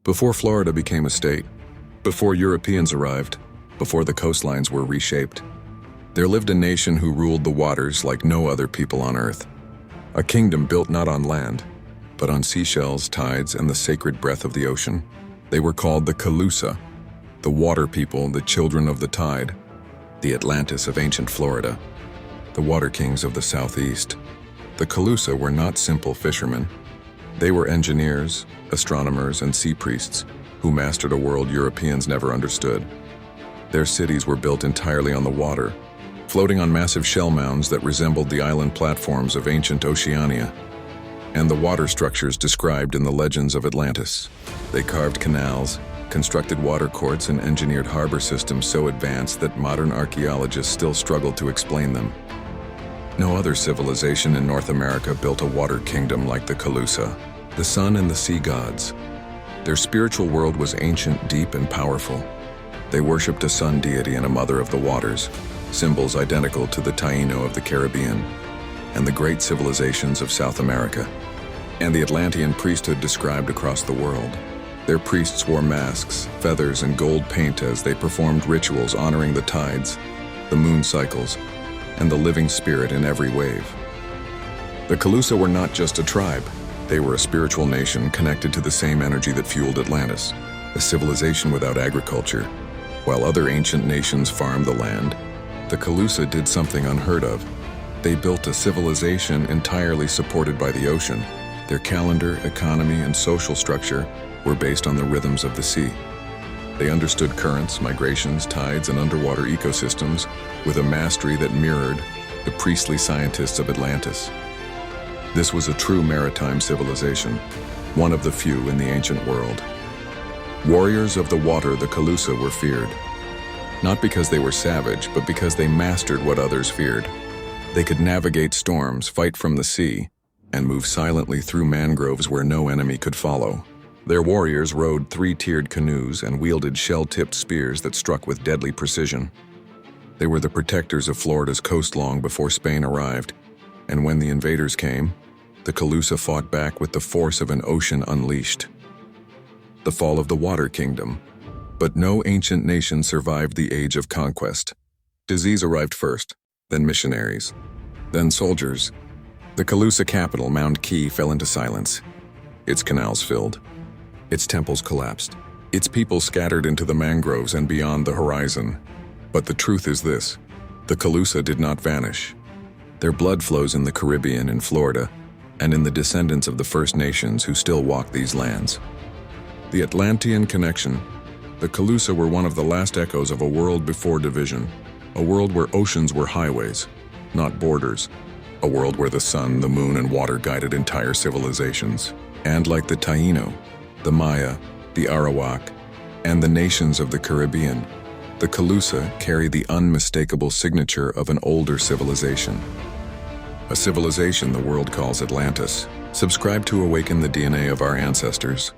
Before Florida became a state, before Europeans arrived, before the coastlines were reshaped, there lived a nation who ruled the waters like no other people on earth. A kingdom built not on land, but on seashells, tides, and the sacred breath of the ocean. They were called the Calusa, the water people, the children of the tide, the Atlantis of ancient Florida, the water kings of the southeast. The Calusa were not simple fishermen. They were engineers, astronomers, and sea priests who mastered a world Europeans never understood. Their cities were built entirely on the water, floating on massive shell mounds that resembled the island platforms of ancient Oceania, and the water structures described in the legends of Atlantis. They carved canals, constructed water courts, and engineered harbor systems so advanced that modern archaeologists still struggle to explain them. No other civilization in North America built a water kingdom like the Calusa, the sun and the sea gods. Their spiritual world was ancient, deep, and powerful. They worshipped a sun deity and a mother of the waters, symbols identical to the Taino of the Caribbean and the great civilizations of South America, and the Atlantean priesthood described across the world. Their priests wore masks, feathers, and gold paint as they performed rituals honoring the tides, the moon cycles, and the living spirit in every wave. The Calusa were not just a tribe. They were a spiritual nation connected to the same energy that fueled Atlantis, a civilization without agriculture. While other ancient nations farmed the land, the Calusa did something unheard of. They built a civilization entirely supported by the ocean. Their calendar, economy, and social structure were based on the rhythms of the sea. They understood currents, migrations, tides, and underwater ecosystems with a mastery that mirrored the priestly scientists of Atlantis. This was a true maritime civilization, one of the few in the ancient world. Warriors of the water, the Calusa were feared, not because they were savage, but because they mastered what others feared. They could navigate storms, fight from the sea, and move silently through mangroves where no enemy could follow. Their warriors rowed three-tiered canoes and wielded shell-tipped spears that struck with deadly precision. They were the protectors of Florida's coast long before Spain arrived, and when the invaders came, the Calusa fought back with the force of an ocean unleashed. The fall of the Water Kingdom. But no ancient nation survived the age of conquest. Disease arrived first, then missionaries, then soldiers. The Calusa capital, Mount Key, fell into silence. Its canals filled. Its temples collapsed. Its people scattered into the mangroves and beyond the horizon. But the truth is this: the Calusa did not vanish. Their blood flows in the Caribbean, in Florida, and in the descendants of the First Nations who still walk these lands. The Atlantean connection. The Calusa were one of the last echoes of a world before division, a world where oceans were highways, not borders, a world where the sun, the moon, and water guided entire civilizations. And like the Taino, the Maya, the Arawak, and the nations of the Caribbean, the Calusa carry the unmistakable signature of an older civilization. A civilization the world calls Atlantis. Subscribe to awaken the DNA of our ancestors.